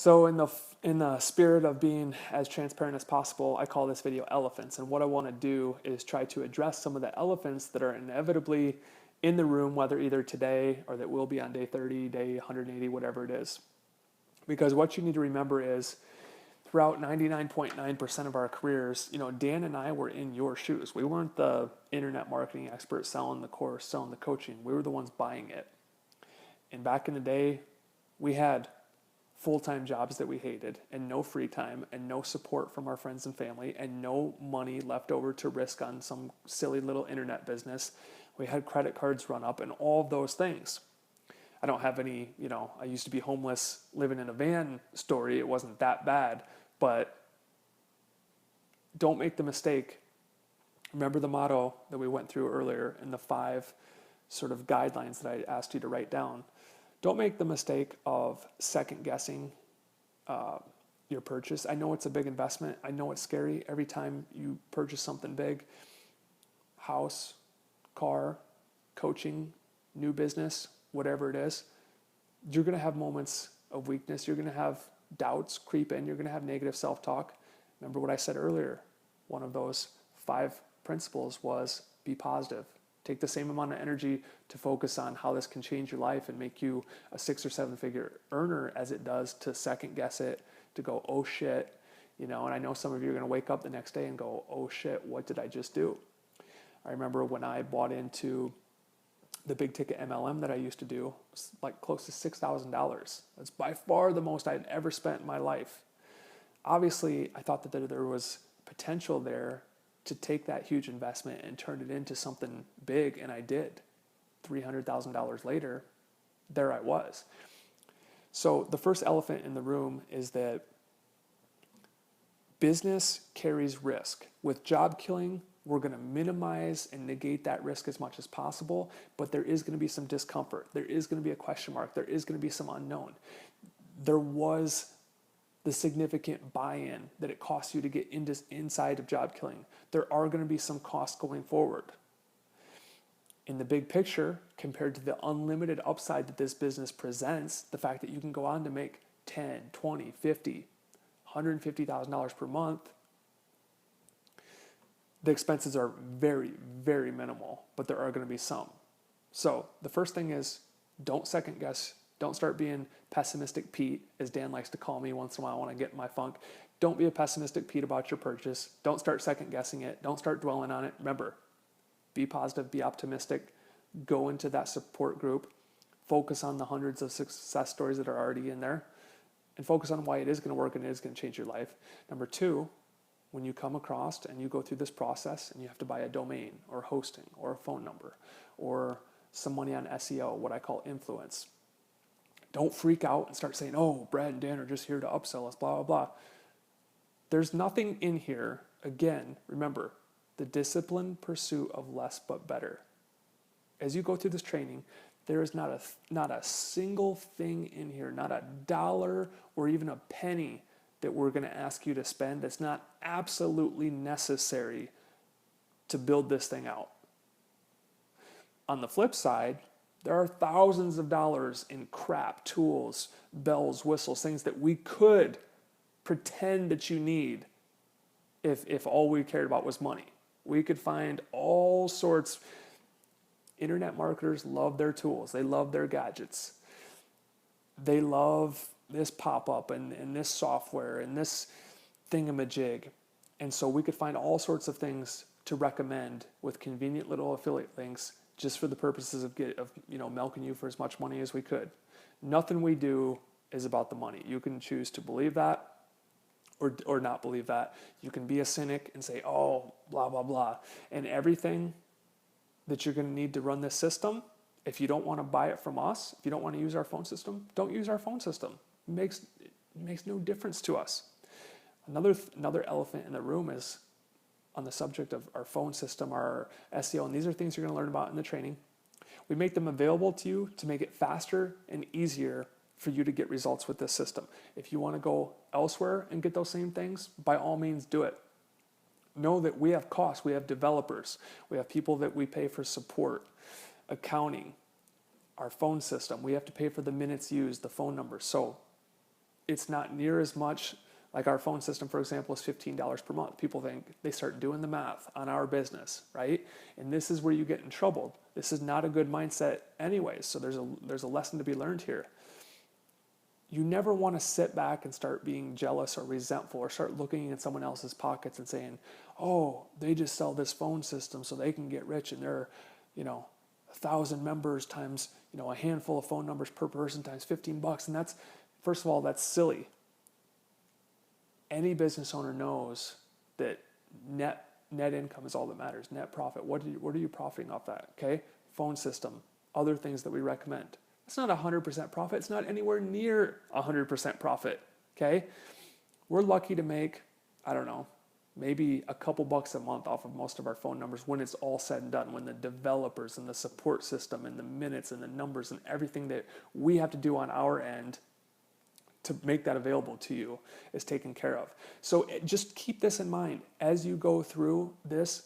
So in the spirit of being as transparent as possible, I call this video elephants. And what I want to do is try to address some of the elephants that are inevitably in the room, whether either today or that will be on day 30, day 180, whatever it is. Because what you need to remember is throughout 99.9% of our careers, Dan and I were in your shoes. We weren't the internet marketing experts selling the course, selling the coaching. We were the ones buying it. And back in the day, we had full-time jobs that we hated and no free time and no support from our friends and family and no money left over to risk on some silly little internet business. We had credit cards run up and all of those things. I don't have any, I used to be homeless living in a van story. It wasn't that bad, but don't make the mistake. Remember the motto that we went through earlier in the 5 sort of guidelines that I asked you to write down. Don't make the mistake of second guessing your purchase. I know it's a big investment. I know it's scary every time you purchase something big. House, car, coaching, new business, whatever it is. You're going to have moments of weakness. You're going to have doubts creep in. You're going to have negative self-talk. Remember what I said earlier. One of those 5 principles was be positive. Take the same amount of energy to focus on how this can change your life and make you a 6 or 7 figure earner as it does to second guess it, to go, oh shit, and I know some of you are going to wake up the next day and go, oh shit, what did I just do? I remember when I bought into the big ticket MLM that I used to do, it was like close to $6,000. That's by far the most I'd ever spent in my life. Obviously, I thought that there was potential there to take that huge investment and turn it into something big, and I did. $300,000 later, there I was. So the first elephant in the room is that business carries risk. With job killing, we're going to minimize and negate that risk as much as possible, but there is going to be some discomfort. There is going to be a question mark. There is going to be some unknown. There was the significant buy-in that it costs you to get inside of job killing. There are going to be some costs going forward. In the big picture, compared to the unlimited upside that this business presents, the fact that you can go on to make $10, $20, $50, $150,000 per month, the expenses are very, very minimal, but there are going to be some. So the first thing is don't second guess. Don't start being pessimistic Pete, as Dan likes to call me once in a while when I get in my funk. Don't be a pessimistic Pete about your purchase. Don't start second guessing it. Don't start dwelling on it. Remember, be positive, be optimistic. Go into that support group. Focus on the hundreds of success stories that are already in there and focus on why it is going to work and it is going to change your life. Number 2, when you come across and you go through this process and you have to buy a domain or hosting or a phone number or some money on SEO, what I call influence, don't freak out and start saying, oh, Brad and Dan are just here to upsell us, blah, blah, blah. There's nothing in here. Again, remember, the disciplined pursuit of less but better. As you go through this training, there is not a single thing in here, not a dollar or even a penny that we're going to ask you to spend that's not absolutely necessary to build this thing out. On the flip side, there are thousands of dollars in crap, tools, bells, whistles, things that we could pretend that you need if all we cared about was money. We could find all sorts. Internet marketers love their tools. They love their gadgets. They love this pop-up and this software and this thingamajig. And so we could find all sorts of things to recommend with convenient little affiliate links just for the purposes of milking you for as much money as we could. Nothing we do is about the money. You can choose to believe that or not believe that. You can be a cynic and say, oh, blah, blah, blah. And everything that you're going to need to run this system, if you don't want to buy it from us, if you don't want to use our phone system, don't use our phone system. It makes no difference to us. Another elephant in the room is on the subject of our phone system, our SEO, and these are things you're going to learn about in the training. We make them available to you to make it faster and easier for you to get results with this system. If you want to go elsewhere and get those same things, by all means do it. Know that we have costs, we have developers, we have people that we pay for support, accounting, our phone system. We have to pay for the minutes used, the phone number. So it's not near as much. Like our phone system, for example, is $15 per month. People think, they start doing the math on our business, right? And this is where you get in trouble. This is not a good mindset anyways. So there's a lesson to be learned here. You never want to sit back and start being jealous or resentful or start looking in someone else's pockets and saying, oh, they just sell this phone system so they can get rich, and they're, 1,000 members times, a handful of phone numbers per person times $15. And that's, first of all, that's silly. Any business owner knows that net income is all that matters. Net profit. What are you profiting off that? Okay, phone system, other things that we recommend. It's not 100% profit. It's not anywhere near 100% profit. Okay, we're lucky to make, I don't know, maybe a couple bucks a month off of most of our phone numbers when it's all said and done. When the developers and the support system and the minutes and the numbers and everything that we have to do on our end to make that available to you is taken care of. So just keep this in mind as you go through this.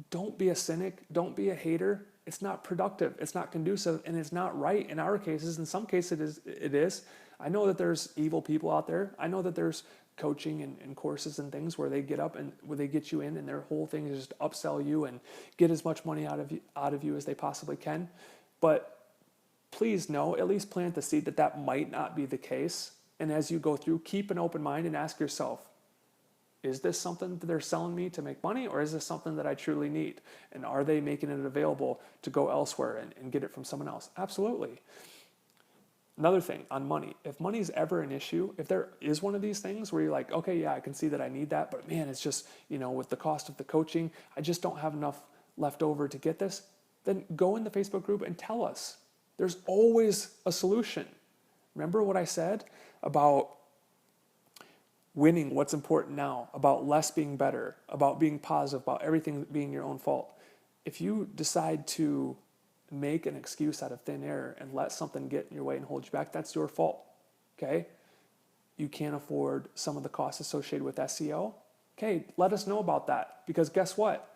Don't be a cynic. Don't be a hater. It's not productive. It's not conducive, and it's not right in our cases. In some cases it is. I know that there's evil people out there. I know that there's coaching and courses and things where they get up and where they get you in, and their whole thing is just upsell you and get as much money out of you as they possibly can. But please know, at least plant the seed that might not be the case. And as you go through, keep an open mind and ask yourself, is this something that they're selling me to make money, or is this something that I truly need? And are they making it available to go elsewhere and get it from someone else? Absolutely. Another thing on money, if money is ever an issue, if there is one of these things where you're like, okay, yeah, I can see that I need that, but man, it's just, with the cost of the coaching, I just don't have enough left over to get this, then go in the Facebook group and tell us. There's always a solution. Remember what I said about winning what's important now, about less being better, about being positive, about everything being your own fault. If you decide to make an excuse out of thin air and let something get in your way and hold you back, that's your fault, okay? You can't afford some of the costs associated with SEO. Okay, let us know about that, because guess what?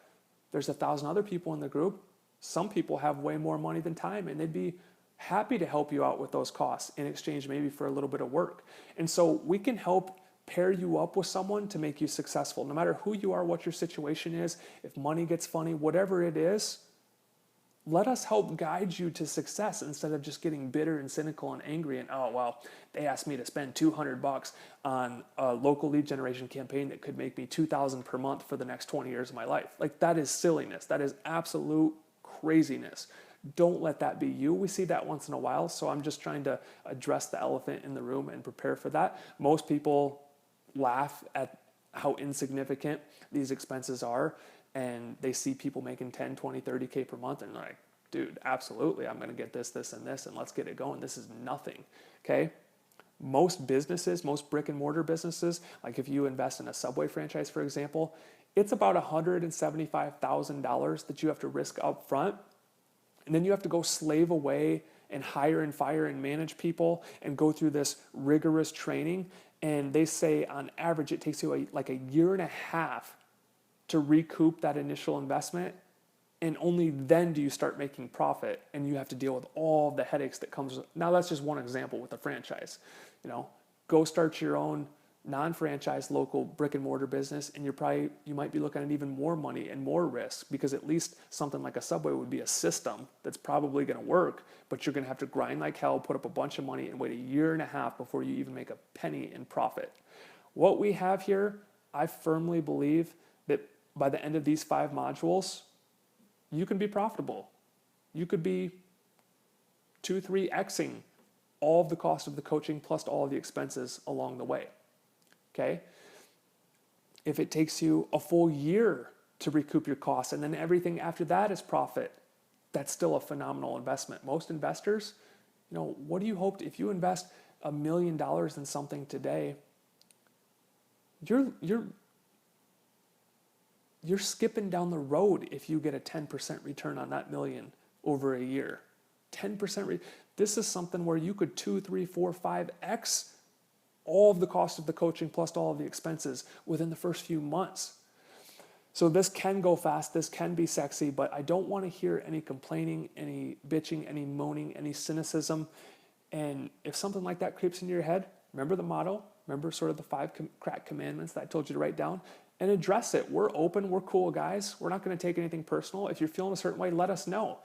There's 1,000 other people in the group. Some people have way more money than time, and they'd be happy to help you out with those costs in exchange maybe for a little bit of work. And so we can help pair you up with someone to make you successful. No matter who you are, what your situation is, if money gets funny, whatever it is, let us help guide you to success instead of just getting bitter and cynical and angry and, oh, well, they asked me to spend $200 on a local lead generation campaign that could make me $2,000 per month for the next 20 years of my life. Like, that is silliness. That is absolute craziness. Don't let that be you. We see that once in a while, so I'm just trying to address the elephant in the room and prepare for that. Most people laugh at how insignificant these expenses are, and they see people making 10, 20, 30K per month, and they're like, dude, absolutely, I'm going to get this, and this, and let's get it going. This is nothing, okay? Most businesses, most brick and mortar businesses, like if you invest in a Subway franchise, for example, it's about $175,000 that you have to risk up front. And then you have to go slave away and hire and fire and manage people and go through this rigorous training. And they say on average, it takes you like a year and a half to recoup that initial investment. And only then do you start making profit, and you have to deal with all the headaches that comes with. Now that's just one example with a franchise. Go start your own non-franchise local brick and mortar business, and you might be looking at even more money and more risk, because at least something like a Subway would be a system that's probably going to work, but you're going to have to grind like hell, put up a bunch of money, and wait a year and a half before you even make a penny in profit. What we have here, I firmly believe that by the end of these 5 modules, you can be profitable. You could be 2-3xing all of the cost of the coaching plus all of the expenses along the way. Okay? If it takes you a full year to recoup your costs and then everything after that is profit, that's still a phenomenal investment. Most investors, what do you hope if you invest $1 million in something today, you're skipping down the road if you get a 10% return on that million over a year. 10%. This is something where you could 2, 3, 4, 5x all of the cost of the coaching plus all of the expenses within the first few months. So this can go fast, this can be sexy, but I don't want to hear any complaining, any bitching, any moaning, any cynicism. And if something like that creeps into your head, Remember the motto? Remember sort of the 5 crack commandments that I told you to write down? And address it. We're open. We're cool guys. We're not going to take anything personal. If you're feeling a certain way, let us know.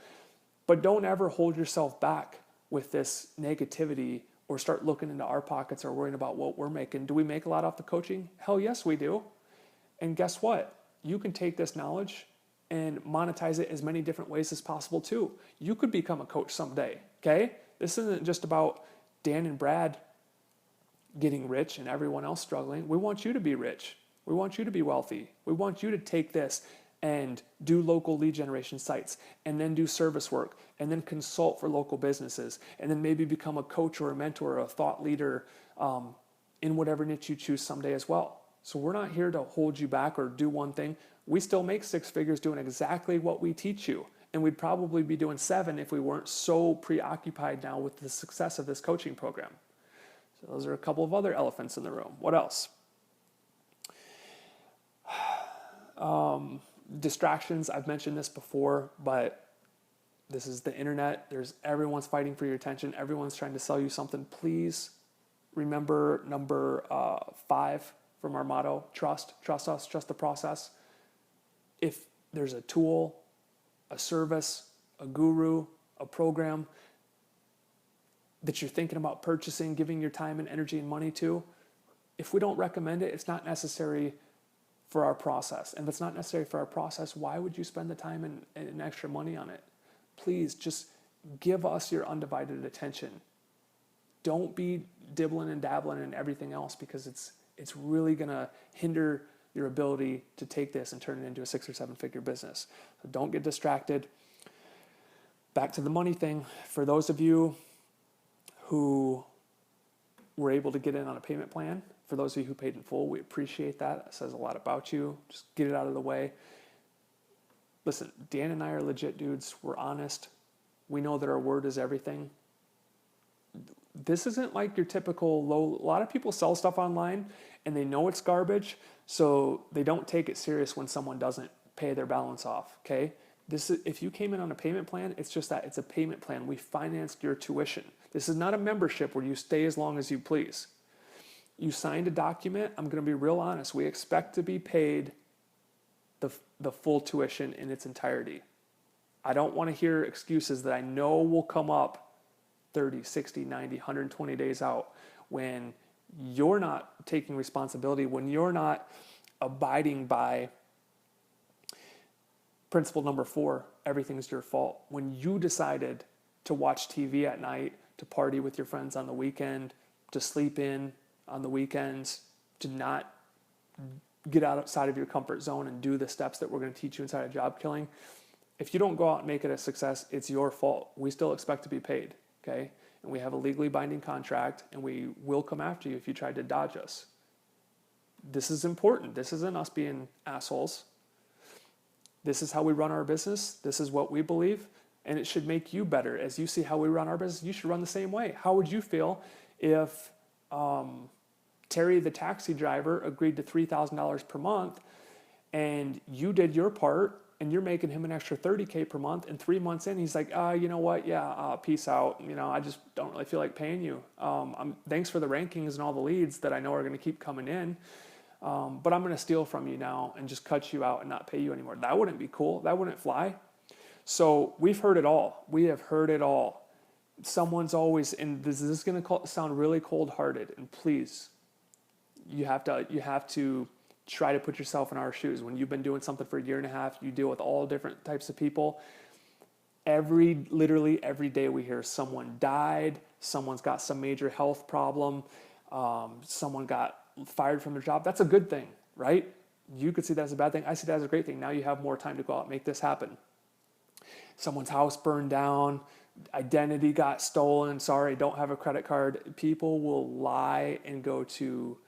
But don't ever hold yourself back with this negativity or start looking into our pockets or worrying about what we're making. Do we make a lot off the coaching? Hell yes, we do. And guess what? You can take this knowledge and monetize it as many different ways as possible too. You could become a coach someday, okay? This isn't just about Dan and Brad getting rich and everyone else struggling. We want you to be rich. We want you to be wealthy. We want you to take this and do local lead generation sites and then do service work and then consult for local businesses and then maybe become a coach or a mentor or a thought leader in whatever niche you choose someday as well. So we're not here to hold you back or do one thing. We still make 6 figures doing exactly what we teach you. And we'd probably be doing 7 if we weren't so preoccupied now with the success of this coaching program. So those are a couple of other elephants in the room. What else? Distractions. I've mentioned this before, but this is the internet. Everyone's fighting for your attention. Everyone's trying to sell you something. Please remember number 5 from our motto: trust us, trust the process. If there's a tool, a service, a guru, a program that you're thinking about purchasing, giving your time and energy and money to, if we don't recommend it, it's not necessary for our process. And if it's not necessary for our process, why would you spend the time and extra money on it? Please just give us your undivided attention. Don't be dibbling and dabbling in everything else, because it's really gonna hinder your ability to take this and turn it into a 6 or 7 figure business. So don't get distracted. Back to the money thing. For those of you who were able to get in on a payment plan, for those of you who paid in full, we appreciate that. It says a lot about you. Just get it out of the way. Listen, Dan and I are legit dudes. We're honest. We know that our word is everything. This isn't like your typical low. A lot of people sell stuff online and they know it's garbage, so they don't take it serious when someone doesn't pay their balance off, okay? If you came in on a payment plan, it's just that. It's a payment plan. We financed your tuition. This is not a membership where you stay as long as you please. You signed a document. I'm going to be real honest. We expect to be paid the full tuition in its entirety. I don't want to hear excuses that I know will come up 30, 60, 90, 120 days out when you're not taking responsibility, when you're not abiding by principle number 4, everything's your fault. When you decided to watch TV at night, to party with your friends on the weekend, to sleep in on the weekends, to not get outside of your comfort zone and do the steps that we're going to teach you inside of Job Killing. If you don't go out and make it a success, it's your fault. We still expect to be paid, okay? And we have a legally binding contract, and we will come after you if you tried to dodge us. This is important. This isn't us being assholes. This is how we run our business. This is what we believe, and it should make you better. As you see how we run our business, you should run the same way. How would you feel if Terry, the taxi driver, agreed to $3,000 per month, and you did your part, and you're making him an extra $30K per month, and 3 months in, he's like, you know what, peace out. I just don't really feel like paying you. Thanks for the rankings and all the leads that I know are going to keep coming in, but I'm going to steal from you now and just cut you out and not pay you anymore. That wouldn't be cool. That wouldn't fly. So we've heard it all. We have heard it all. Someone's always, and this is going to sound really cold-hearted, and please, you have to try to put yourself in our shoes. When you've been doing something for a year and a half, you deal with all different types of people. Literally every day we hear someone died, someone's got some major health problem, someone got fired from their job. That's a good thing, right? You could see that as a bad thing. I see that as a great thing. Now you have more time to go out and make this happen. Someone's house burned down, identity got stolen, sorry, don't have a credit card. People will lie and go to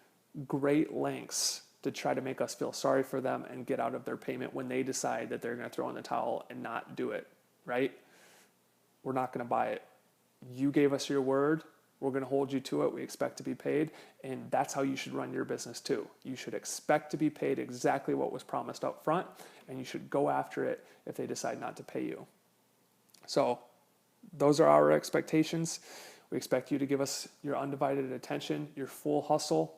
great lengths to try to make us feel sorry for them and get out of their payment when they decide that they're going to throw in the towel and not do it, right? We're not going to buy it. You gave us your word. We're going to hold you to it. We expect to be paid, and that's how you should run your business too. You should expect to be paid exactly what was promised up front, and you should go after it if they decide not to pay you. So those are our expectations. We expect you to give us your undivided attention, your full hustle,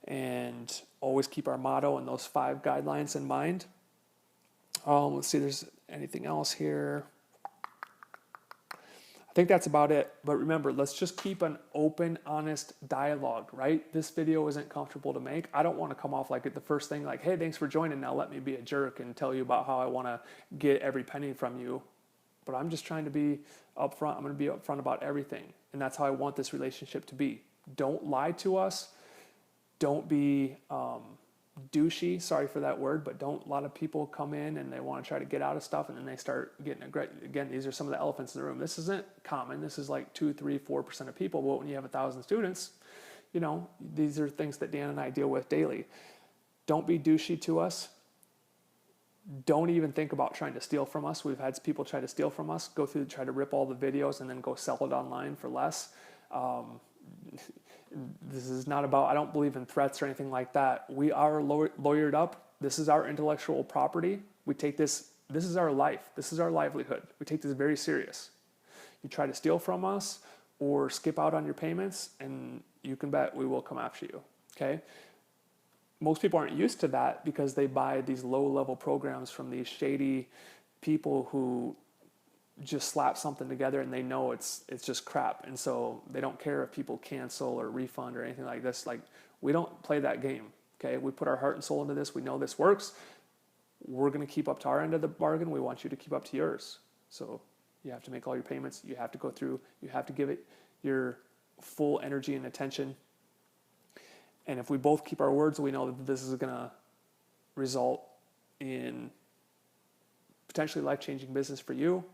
and always keep our motto and those 5 guidelines in mind. Let's see if there's anything else here. I think that's about it. But remember, let's just keep an open, honest dialogue, right? This video isn't comfortable to make. I don't want to come off like at the first thing, like, hey, thanks for joining. Now let me be a jerk and tell you about how I want to get every penny from you. But I'm just trying to be upfront. I'm going to be upfront about everything. And that's how I want this relationship to be. Don't lie to us. Don't be douchey, sorry for that word, but don't. A lot of people come in and they want to try to get out of stuff, and then they start getting aggressive. Again, these are some of the elephants in the room. This isn't common. This is like 2, 3, 4% of people. But when you have 1,000 students, you know, these are things that Dan and I deal with daily. Don't be douchey to us. Don't even think about trying to steal from us. We've had people try to steal from us, try to rip all the videos and then go sell it online for less. This is not about, I don't believe in threats or anything like that. We are lawyered up. This is our intellectual property. We take this is our life. This is our livelihood. We take this very serious. You try to steal from us or skip out on your payments, and you can bet we will come after you, okay? Most people aren't used to that because they buy these low-level programs from these shady people who just slap something together and they know it's just crap, and so they don't care if people cancel or refund or anything like this. Like, we don't play that game, okay? We put our heart and soul into this. We know this works. We're going to keep up to our end of the bargain. We want you to keep up to yours. So you have to make all your payments. You have to go through. You have to give it your full energy and attention. And if we both keep our words, we know that this is going to result in potentially life-changing business for you.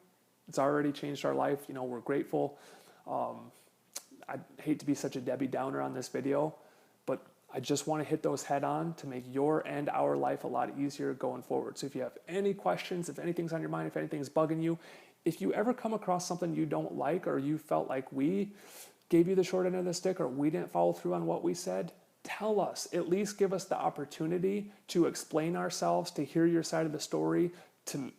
It's already changed our life. You know, we're grateful. I hate to be such a Debbie Downer on this video, but I just want to hit those head on to make your and our life a lot easier going forward. So if you have any questions, if anything's on your mind, if anything's bugging you, if you ever come across something you don't like, or you felt like we gave you the short end of the stick, or we didn't follow through on what we said, tell us. At least give us the opportunity to explain ourselves, to hear your side of the story, to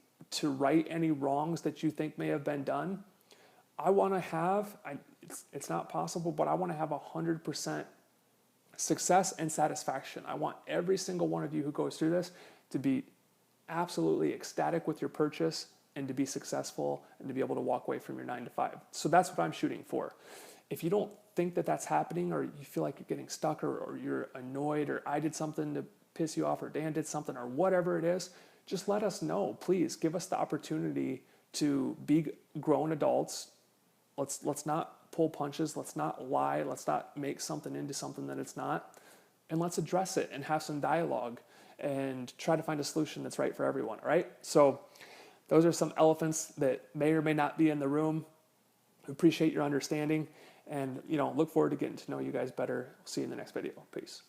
right any wrongs that you think may have been done. I want to have, it's not possible, but I want to have 100% success and satisfaction. I want every single one of you who goes through this to be absolutely ecstatic with your purchase and to be successful and to be able to walk away from your 9 to 5. So that's what I'm shooting for. If you don't think that that's happening, or you feel like you're getting stuck, or you're annoyed, or I did something to piss you off, or Dan did something, or whatever it is, just let us know. Please give us the opportunity to be grown adults. Let's not pull punches. Let's not lie. Let's not make something into something that it's not. And let's address it and have some dialogue and try to find a solution that's right for everyone, all right? So those are some elephants that may or may not be in the room. Appreciate your understanding, and look forward to getting to know you guys better. See you in the next video. Peace.